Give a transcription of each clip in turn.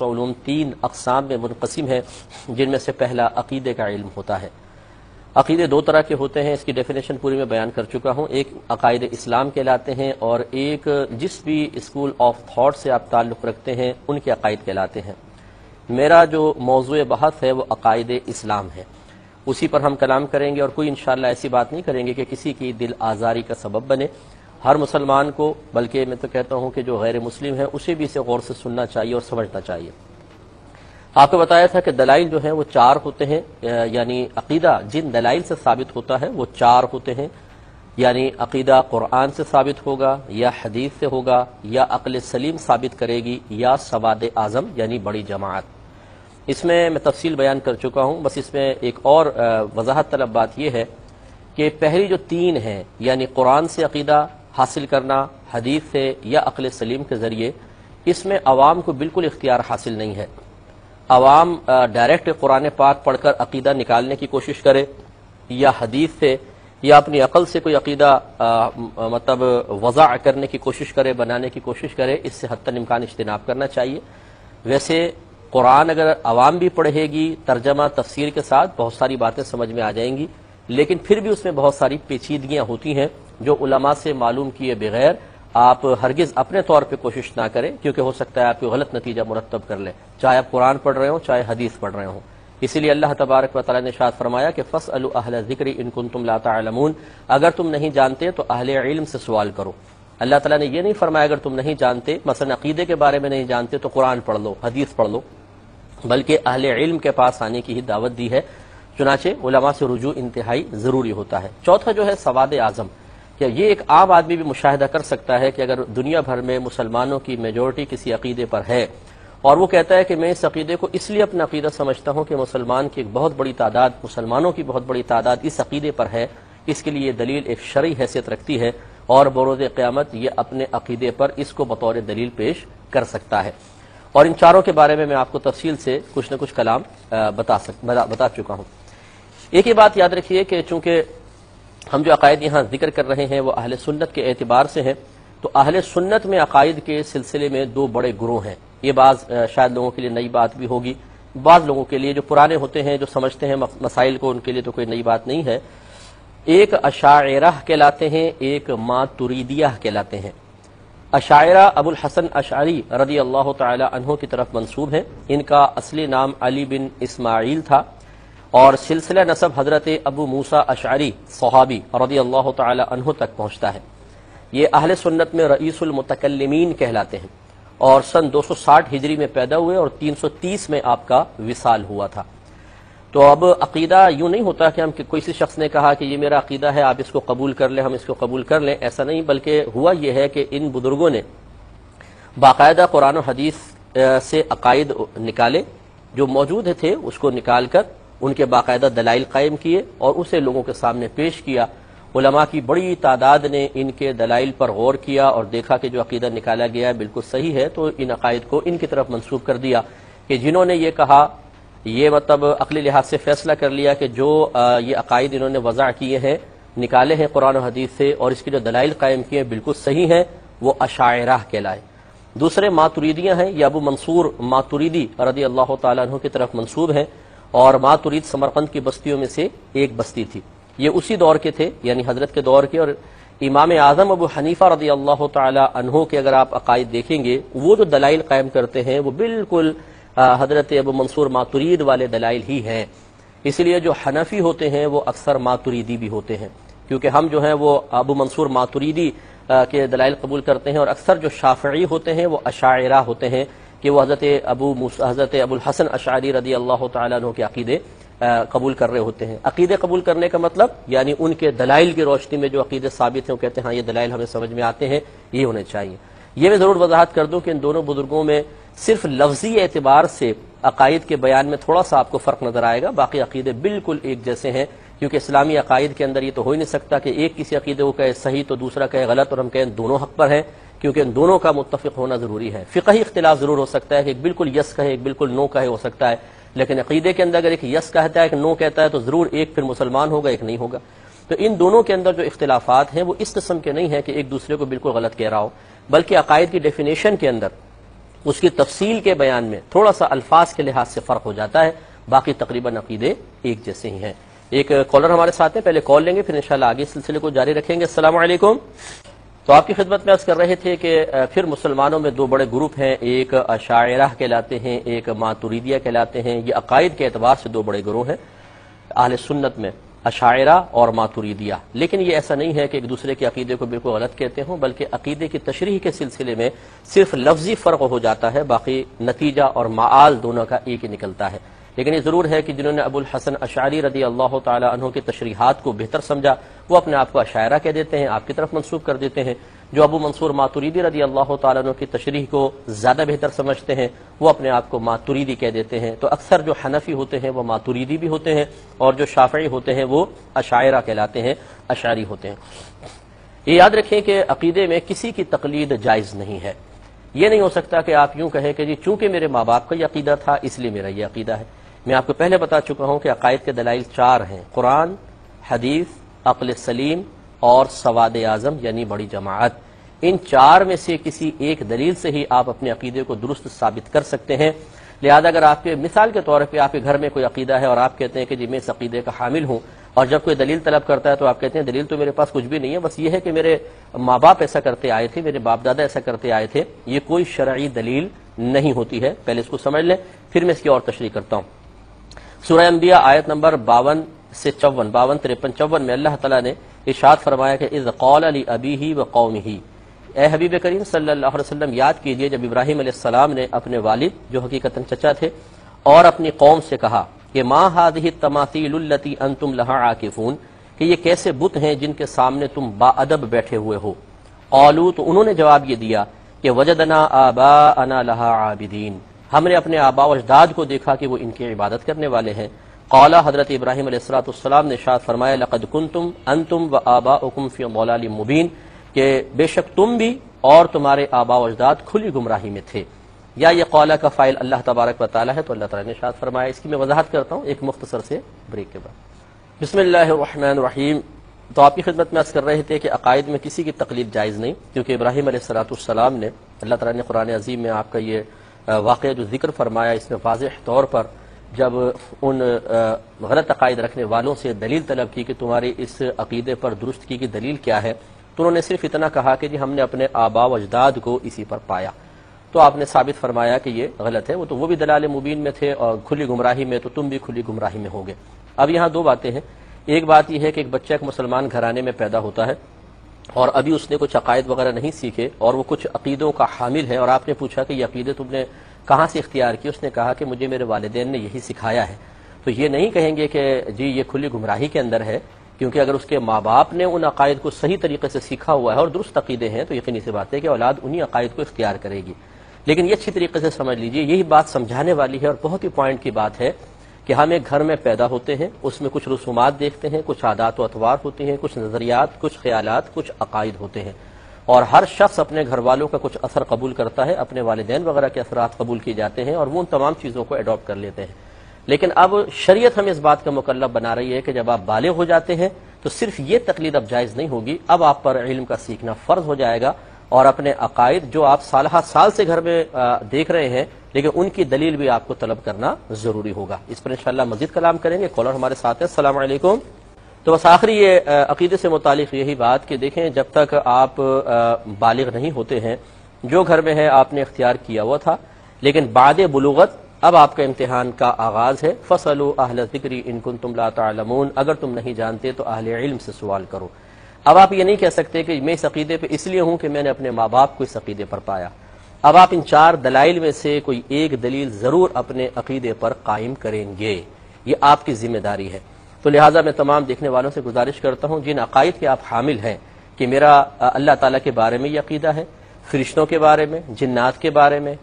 علوم تین اقسام میں منقسم ہے، جن میں سے پہلا عقیدے کا علم ہوتا ہے۔ عقیدے دو طرح کے ہوتے ہیں، اس کی ڈیفینیشن پوری میں بیان کر چکا ہوں۔ ایک عقائد اسلام کہلاتے ہیں، اور ایک جس بھی اسکول آف تھاٹ سے آپ تعلق رکھتے ہیں ان کے عقائد کہلاتے ہیں۔ میرا جو موضوع بحث ہے وہ عقائد اسلام ہے، اسی پر ہم کلام کریں گے، اور کوئی انشاءاللہ ایسی بات نہیں کریں گے کہ کسی کی دل آزاری کا سبب بنے۔ ہر مسلمان کو، بلکہ میں تو کہتا ہوں کہ جو غیر مسلم ہے اسے بھی اسے غور سے سننا چاہیے اور سمجھنا چاہیے۔ آپ کو بتایا تھا کہ دلائل جو ہیں وہ چار ہوتے ہیں، یعنی عقیدہ جن دلائل سے ثابت ہوتا ہے وہ چار ہوتے ہیں، یعنی عقیدہ قرآن سے ثابت ہوگا، یا حدیث سے ہوگا، یا عقل سلیم ثابت کرے گی، یا سواد اعظم یعنی بڑی جماعت۔ اس میں تفصیل بیان کر چکا ہوں، بس اس میں ایک اور وضاحت طلب بات یہ ہے کہ پہلی جو تین ہیں، یعنی قرآن سے عقیدہ حاصل کرنا، حدیث سے یا عقل سلیم کے ذریعے، اس میں عوام کو بالکل اختیار حاصل نہیں ہے۔ عوام ڈائریکٹ قرآن پاک پڑھ کر عقیدہ نکالنے کی کوشش کرے، یا حدیث سے یا اپنی عقل سے کوئی عقیدہ مطلب وضع کرنے کی کوشش کرے، بنانے کی کوشش کرے، اس سے حتی الامکان اجتناب کرنا چاہیے۔ ویسے قرآن اگر عوام بھی پڑھے گی ترجمہ تفسیر کے ساتھ بہت ساری باتیں سمجھ میں آ جائیں گی، لیکن پھر بھی اس میں بہت ساری پیچیدگیاں ہوتی ہیں جو علماء سے معلوم کیے بغیر آپ ہرگز اپنے طور پہ کوشش نہ کریں، کیونکہ ہو سکتا ہے آپ کو غلط نتیجہ مرتب کر لیں، چاہے آپ قرآن پڑھ رہے ہوں چاہے حدیث پڑھ رہے ہوں۔ اسی لیے اللہ تبارک و تعالیٰ نے ارشاد فرمایا کہ فاسألوا اہل الذکر ان کنتم لا تعلمون، اگر تم نہیں جانتے تو اہل علم سے سوال کرو۔ اللہ تعالیٰ نے یہ نہیں فرمایا اگر تم نہیں جانتے، مثلا عقیدے کے بارے میں نہیں جانتے تو قرآن پڑھ لو، حدیث پڑھ لو، بلکہ اہل علم کے پاس آنے کی ہی دعوت دی ہے۔ چنانچہ علماء سے رجوع انتہائی ضروری ہوتا ہے۔ چوتھا جو ہے سواد اعظم، کہ یہ ایک عام آدمی بھی مشاہدہ کر سکتا ہے کہ اگر دنیا بھر میں مسلمانوں کی میجورٹی کسی عقیدے پر ہے، اور وہ کہتا ہے کہ میں اس عقیدے کو اس لیے اپنا عقیدہ سمجھتا ہوں کہ مسلمان کی ایک بہت بڑی تعداد، مسلمانوں کی بہت بڑی تعداد اس عقیدے پر ہے، اس کے لیے یہ دلیل ایک شرعی حیثیت رکھتی ہے، اور بروز قیامت یہ اپنے عقیدے پر اس کو بطور دلیل پیش کر سکتا ہے۔ اور ان چاروں کے بارے میں آپ کو تفصیل سے کچھ نہ کچھ کلام بتا چکا ہوں۔ ایک ہی بات یاد رکھیے کہ چونکہ ہم جو عقائد یہاں ذکر کر رہے ہیں وہ اہل سنت کے اعتبار سے ہیں، تو اہل سنت میں عقائد کے سلسلے میں دو بڑے گروہ ہیں۔ یہ بعض شاید لوگوں کے لیے نئی بات بھی ہوگی، بعض لوگوں کے لیے جو پرانے ہوتے ہیں، جو سمجھتے ہیں مسائل کو، ان کے لیے تو کوئی نئی بات نہیں ہے۔ ایک اشاعرہ کہلاتے ہیں، ایک ماتریدیہ کہلاتے ہیں۔ اشاعرہ ابو الحسن اشعری رضی اللہ تعالی عنہ کی طرف منسوب ہیں، ان کا اصلی نام علی بن اسماعیل تھا، اور سلسلہ نسب حضرت ابو موسیٰ اشعری صحابی رضی اللہ تعالی عنہ تک پہنچتا ہے۔ یہ اہل سنت میں رئیس المتکلمین کہلاتے ہیں، اور سن 260 ہجری میں پیدا ہوئے اور 330 میں آپ کا وصال ہوا تھا۔ تو اب عقیدہ یوں نہیں ہوتا کہ ہم کوئی سی شخص نے کہا کہ یہ میرا عقیدہ ہے، آپ اس کو قبول کر لیں، ہم اس کو قبول کر لیں، ایسا نہیں، بلکہ ہوا یہ ہے کہ ان بزرگوں نے باقاعدہ قرآن و حدیث سے عقائد نکالے، جو موجود تھے اس کو نکال کر ان کے باقاعدہ دلائل قائم کیے اور اسے لوگوں کے سامنے پیش کیا۔ علماء کی بڑی تعداد نے ان کے دلائل پر غور کیا اور دیکھا کہ جو عقیدہ نکالا گیا ہے بالکل صحیح ہے، تو ان عقائد کو ان کی طرف منسوب کر دیا کہ جنہوں نے یہ کہا، یہ مطلب عقلی لحاظ سے فیصلہ کر لیا کہ جو یہ عقائد انہوں نے وضع کیے ہیں، نکالے ہیں قرآن و حدیث سے، اور اس کی جو دلائل قائم کیے ہیں بالکل صحیح ہیں، وہ اشاعرہ کہلائے۔ دوسرے ماتریدیاں ہیں، یہ ابو منصور ماتریدی رضی اللہ تعالیٰ عنہ کی طرف منسوب ہیں، اور ماترید سمرقند کی بستیوں میں سے ایک بستی تھی۔ یہ اسی دور کے تھے، یعنی حضرت کے دور کے، اور امام اعظم ابو حنیفہ رضی اللہ تعالی عنہ کے اگر آپ عقائد دیکھیں گے، وہ جو دلائل قائم کرتے ہیں وہ بالکل حضرت ابو منصور ماترید والے دلائل ہی ہیں۔ اس لیے جو حنفی ہوتے ہیں وہ اکثر ماتریدی بھی ہوتے ہیں، کیونکہ ہم جو ہیں وہ ابو منصور ماتریدی کے دلائل قبول کرتے ہیں، اور اکثر جو شافعی ہوتے ہیں وہ اشاعرہ ہوتے ہیں کہ وہ حضرت ابو الحسن اشعری رضی اللہ تعالیٰ عنہ کے عقیدے قبول کر رہے ہوتے ہیں۔ عقیدے قبول کرنے کا مطلب یعنی ان کے دلائل کی روشنی میں جو عقیدے ثابت ہیں وہ کہتے ہیں ہاں یہ دلائل ہمیں سمجھ میں آتے ہیں، یہ ہونے چاہیے۔ یہ میں ضرور وضاحت کر دوں کہ ان دونوں بزرگوں میں صرف لفظی اعتبار سے عقائد کے بیان میں تھوڑا سا آپ کو فرق نظر آئے گا، باقی عقیدے بالکل ایک جیسے ہیں، کیونکہ اسلامی عقائد کے اندر یہ تو ہو ہی نہیں سکتا کہ ایک کسی عقیدے کو کہے صحیح تو دوسرا کہے غلط، اور ہم کہیں دونوں حق پر ہیں، کیونکہ ان دونوں کا متفق ہونا ضروری ہے۔ فقہی اختلاف ضرور ہو سکتا ہے کہ ایک بالکل یس کہے ایک بالکل نو کہے، ہو سکتا ہے، لیکن عقیدے کے اندر اگر ایک یس کہتا ہے ایک نو کہتا ہے تو ضرور ایک پھر مسلمان ہوگا ایک نہیں ہوگا۔ تو ان دونوں کے اندر جو اختلافات ہیں وہ اس قسم کے نہیں ہیں کہ ایک دوسرے کو بالکل غلط کہہ رہا ہو، بلکہ عقائد کی ڈیفینیشن کے اندر اس کی تفصیل کے بیان میں تھوڑا سا الفاظ کے لحاظ سے فرق ہو جاتا ہے، باقی تقریباً عقیدے ایک جیسے ہی ہیں۔ ایک کالر ہمارے ساتھ ہیں، پہلے کال لیں گے پھر انشاءاللہ آگے سلسلے کو جاری رکھیں گے۔ السلام علیکم۔ تو آپ کی خدمت میں عرض کر رہے تھے کہ پھر مسلمانوں میں دو بڑے گروپ ہیں، ایک اشاعرہ کہلاتے ہیں، ایک ماتوریدیہ کہلاتے ہیں۔ یہ عقائد کے اعتبار سے دو بڑے گروہ ہیں اہل سنت میں، اشاعرہ اور ماتوریدیہ۔ لیکن یہ ایسا نہیں ہے کہ ایک دوسرے کے عقیدے کو بالکل غلط کہتے ہوں، بلکہ عقیدے کی تشریح کے سلسلے میں صرف لفظی فرق ہو جاتا ہے، باقی نتیجہ اور معال دونوں کا ایک ہی نکلتا ہے۔ لیکن یہ ضرور ہے کہ جنہوں نے ابو الحسن اشعری رضی اللہ تعالی عنہ کی تشریحات کو بہتر سمجھا وہ اپنے آپ کو اشاعرہ کہہ دیتے ہیں، آپ کی طرف منسوب کر دیتے ہیں۔ جو ابو منصور ماتوریدی رضی اللہ تعالی عنہ کی تشریح کو زیادہ بہتر سمجھتے ہیں وہ اپنے آپ کو ماتوریدی کہہ دیتے ہیں۔ تو اکثر جو حنفی ہوتے ہیں وہ ماتوریدی بھی ہوتے ہیں، اور جو شافعی ہوتے ہیں وہ اشاعرہ کہلاتے ہیں، اشعری ہوتے ہیں۔ یہ یاد رکھیں کہ عقیدے میں کسی کی تقلید جائز نہیں ہے۔ یہ نہیں ہو سکتا کہ آپ یوں کہیں کہ جی چونکہ میرے ماں باپ کا یہ عقیدہ تھا اس لیے میرا یہ عقیدہ ہے۔ میں آپ کو پہلے بتا چکا ہوں کہ عقائد کے دلائل 4 ہیں، قرآن، حدیث، عقل سلیم اور سواد اعظم یعنی بڑی جماعت۔ ان 4 میں سے کسی ایک دلیل سے ہی آپ اپنے عقیدے کو درست ثابت کر سکتے ہیں۔ لہذا اگر آپ کے مثال کے طور پہ آپ کے گھر میں کوئی عقیدہ ہے اور آپ کہتے ہیں کہ جی میں اس عقیدے کا حامل ہوں، اور جب کوئی دلیل طلب کرتا ہے تو آپ کہتے ہیں دلیل تو میرے پاس کچھ بھی نہیں ہے، بس یہ ہے کہ میرے ماں باپ ایسا کرتے آئے تھے، میرے باپ دادا ایسا کرتے آئے تھے، یہ کوئی شرعی دلیل نہیں ہوتی ہے۔ پہلے اس کو سمجھ لیں پھر میں اس کی اور تشریح کرتا ہوں۔ سورہ انبیاء آیت نمبر 52 سے 54، 52، 53، 54 میں اللہ تعالیٰ نے ارشاد فرمایا کہ اذ قال لأبیہ وقومہ، اے حبیب کریم صلی اللہ علیہ وسلم یاد کیجئے جب ابراہیم علیہ السلام نے اپنے والد جو حقیقتاً چچا تھے اور اپنی قوم سے کہا کہ ما هذه التماثیل التي انتم لها عاکفون، کہ یہ کیسے بت ہیں جن کے سامنے تم با ادب بیٹھے ہوئے ہو۔ قالوا، تو انہوں نے جواب یہ دیا کہ وجدنا آباءنا لها عابدین، ہم نے اپنے آباء و اجداد کو دیکھا کہ وہ ان کی عبادت کرنے والے ہیں۔ قال، حضرت ابراہیم علیہ السلام نے ارشاد فرمایا لقد کنتم انتم وآباؤکم فی ضلال مبین، کہ بے شک تم بھی اور تمہارے آباء و اجداد کھلی گمراہی میں تھے۔ یا یہ قولا کا فاعل اللہ تبارک و تعالی ہے، تو اللہ تعالی نے ارشاد فرمایا۔ اس کی میں وضاحت کرتا ہوں ایک مختصر سے بریک کے بعد۔ بسم اللہ الرحمن الرحیم۔ تو آپ کی خدمت میں عرض کر رہے تھے کہ عقائد میں کسی کی تقلید جائز نہیں، کیونکہ ابراہیم علیہ السلام نے، اللہ تعالی نے قرآن عظیم میں آپ کا یہ واقعہ جو ذکر فرمایا اس میں واضح طور پر جب ان غلط عقائد رکھنے والوں سے دلیل طلب کی کہ تمہاری اس عقیدے پر درستگی کی دلیل کیا ہے، تو انہوں نے صرف اتنا کہا کہ جی ہم نے اپنے آباء و اجداد کو اسی پر پایا۔ تو آپ نے ثابت فرمایا کہ یہ غلط ہے، وہ بھی دلال مبین میں تھے اور کھلی گمراہی میں، تو تم بھی کھلی گمراہی میں ہوگے۔ اب یہاں 2 باتیں ہیں۔ ایک بات یہ ہے کہ ایک بچہ ایک مسلمان گھرانے میں پیدا ہوتا ہے اور ابھی اس نے کچھ عقائد وغیرہ نہیں سیکھے اور وہ کچھ عقیدوں کا حامل ہے، اور آپ نے پوچھا کہ یہ عقیدے تم نے کہاں سے اختیار کی؟ اس نے کہا کہ مجھے میرے والدین نے یہی سکھایا ہے۔ تو یہ نہیں کہیں گے کہ جی یہ کھلی گمراہی کے اندر ہے، کیونکہ اگر اس کے ماں باپ نے ان عقائد کو صحیح طریقے سے سیکھا ہوا ہے اور درست عقیدے ہیں تو یقینی سی بات ہے کہ اولاد انہی عقائد کو اختیار کرے گی۔ لیکن یہ اچھی طریقے سے سمجھ لیجئے، یہی بات سمجھانے والی ہے اور بہت ہی پوائنٹ کی بات ہے کہ ہم ایک گھر میں پیدا ہوتے ہیں، اس میں کچھ رسومات دیکھتے ہیں، کچھ عادات و اطوار ہوتی ہیں، کچھ نظریات، کچھ خیالات، کچھ عقائد ہوتے ہیں، اور ہر شخص اپنے گھر والوں کا کچھ اثر قبول کرتا ہے، اپنے والدین وغیرہ کے اثرات قبول کیے جاتے ہیں اور وہ ان تمام چیزوں کو اڈاپٹ کر لیتے ہیں۔ لیکن اب شریعت ہمیں اس بات کا مکلف بنا رہی ہے کہ جب آپ بالغ ہو جاتے ہیں تو صرف یہ تقلید اب جائز نہیں ہوگی، اب آپ پر علم کا سیکھنا فرض ہو جائے گا، اور اپنے عقائد جو آپ سال سے گھر میں دیکھ رہے ہیں لیکن ان کی دلیل بھی آپ کو طلب کرنا ضروری ہوگا۔ اس پر انشاءاللہ مزید کلام کریں گے۔ کالر ہمارے ساتھ ہے، السلام علیکم۔ تو بس آخری یہ عقیدے سے متعلق یہی بات کہ دیکھیں جب تک آپ بالغ نہیں ہوتے ہیں، جو گھر میں ہے آپ نے اختیار کیا ہوا تھا، لیکن بعد بلوغت اب آپ کا امتحان کا آغاز ہے۔ فَاسْأَلُوا أَهْلَ الذِّكْرِ إِن كُنتُمْ لَا تَعْلَمُونَ، اگر تم نہیں جانتے تو اہل علم سے سوال کرو۔ اب آپ یہ نہیں کہہ سکتے کہ میں اس عقیدے پہ اس لیے ہوں کہ میں نے اپنے ماں باپ کو اس عقیدے پر پایا۔ اب آپ ان 4 دلائل میں سے کوئی ایک دلیل ضرور اپنے عقیدے پر قائم کریں گے، یہ آپ کی ذمہ داری ہے۔ تو لہٰذا میں تمام دیکھنے والوں سے گزارش کرتا ہوں جن عقائد کے آپ حامل ہیں کہ میرا اللہ تعالیٰ کے بارے میں یہ عقیدہ ہے، فرشتوں کے بارے میں، جنات کے بارے میں،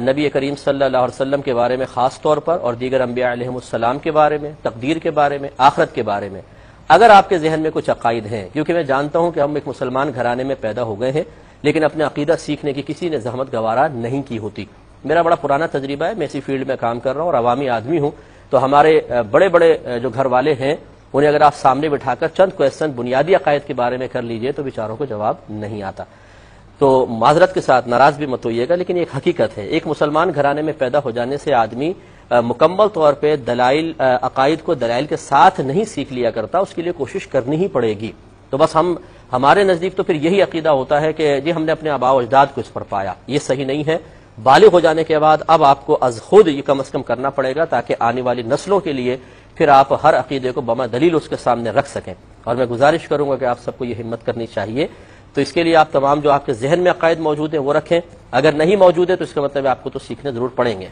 نبی کریم صلی اللہ علیہ وسلم کے بارے میں خاص طور پر، اور دیگر انبیاء علیہم السلام کے بارے میں، تقدیر کے بارے میں، آخرت کے بارے میں، اگر آپ کے ذہن میں کچھ عقائد ہیں، کیونکہ میں جانتا ہوں کہ ہم ایک مسلمان گھرانے میں پیدا ہو گئے ہیں لیکن اپنے عقیدہ سیکھنے کی کسی نے زحمت گوارا نہیں کی ہوتی۔ میرا بڑا پرانا تجربہ ہے، میں اسی فیلڈ میں کام کر رہا ہوں اور عوامی آدمی ہوں، تو ہمارے بڑے بڑے جو گھر والے ہیں انہیں اگر آپ سامنے بٹھا کر چند کویسچن بنیادی عقائد کے بارے میں کر لیجئے تو بیچاروں کو جواب نہیں آتا۔ تو معذرت کے ساتھ ناراض بھی مت ہوئیے گا، لیکن ایک حقیقت ہے، ایک مسلمان گھرانے میں پیدا ہو جانے سے آدمی مکمل طور پہ دلائل عقائد کو دلائل کے ساتھ نہیں سیکھ لیا کرتا، اس کے لیے کوشش کرنی ہی پڑے گی۔ تو بس ہمارے نزدیک تو پھر یہی عقیدہ ہوتا ہے کہ جی ہم نے اپنے آباء و اجداد کو اس پر پایا، یہ صحیح نہیں ہے۔ بالغ ہو جانے کے بعد اب آپ کو از خود یہ کم از کم کرنا پڑے گا، تاکہ آنے والی نسلوں کے لیے پھر آپ ہر عقیدے کو بما دلیل اس کے سامنے رکھ سکیں۔ اور میں گزارش کروں گا کہ آپ سب کو یہ ہمت کرنی چاہیے۔ تو اس کے لیے آپ تمام جو آپ کے ذہن میں عقائد موجود ہیں وہ رکھیں، اگر نہیں موجود ہے تو اس کا مطلب ہے آپ کو تو سیکھنے ضرور پڑیں گے۔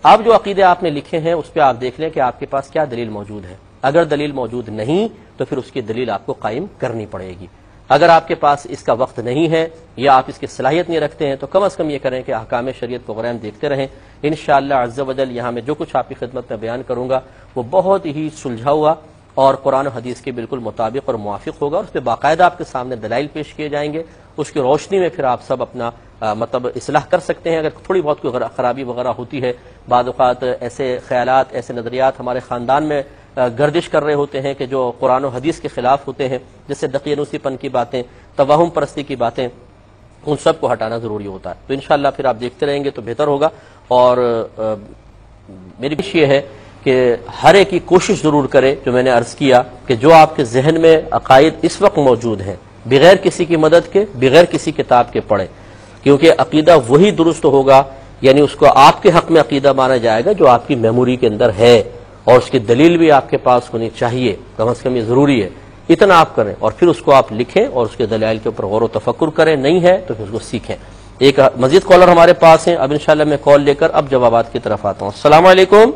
اب جو عقیدے آپ نے لکھے ہیں اس پہ آپ دیکھ لیں کہ آپ کے پاس کیا دلیل موجود ہے، اگر دلیل موجود نہیں تو پھر اس کی دلیل آپ کو قائم کرنی پڑے گی۔ اگر آپ کے پاس اس کا وقت نہیں ہے یا آپ اس کی صلاحیت نہیں رکھتے ہیں تو کم از کم یہ کریں کہ احکام شریعت پروگرام دیکھتے رہیں۔ انشاءاللہ عز و جل یہاں میں جو کچھ آپ کی خدمت میں بیان کروں گا وہ بہت ہی سلجھا ہوا اور قرآن و حدیث کے بالکل مطابق اور موافق ہوگا، اور اس پہ باقاعدہ آپ کے سامنے دلائل پیش کیے جائیں گے۔ اس کی روشنی میں پھر آپ سب اپنا مطلب اصلاح کر سکتے ہیں۔ اگر تھوڑی بہت کوئی خرابی وغیرہ ہوتی ہے، بعض اوقات ایسے خیالات، ایسے نظریات ہمارے خاندان میں گردش کر رہے ہوتے ہیں کہ جو قرآن و حدیث کے خلاف ہوتے ہیں، جیسے دقیانوسی پن کی باتیں، توہم پرستی کی باتیں، ان سب کو ہٹانا ضروری ہوتا ہے۔ تو انشاءاللہ پھر آپ دیکھتے رہیں گے تو بہتر ہوگا۔ اور میری کوشش یہ ہے کہ ہر ایک کی کوشش ضرور کرے، جو میں نے عرض کیا کہ جو آپ کے ذہن میں عقائد اس وقت موجود ہیں، بغیر کسی کی مدد کے، بغیر کسی کتاب کے پڑھیں، کیونکہ عقیدہ وہی درست ہوگا، یعنی اس کو آپ کے حق میں عقیدہ مانا جائے گا جو آپ کی میموری کے اندر ہے، اور اس کی دلیل بھی آپ کے پاس ہونی چاہیے، کم از کم یہ ضروری ہے۔ اتنا آپ کریں اور پھر اس کو آپ لکھیں اور اس کے دلائل کے اوپر غور و تفکر کریں، نہیں ہے تو پھر اس کو سیکھیں۔ ایک مزید کالر ہمارے پاس ہیں، اب انشاءاللہ میں کال لے کر اب جوابات کی طرف آتا ہوں۔ السلام علیکم۔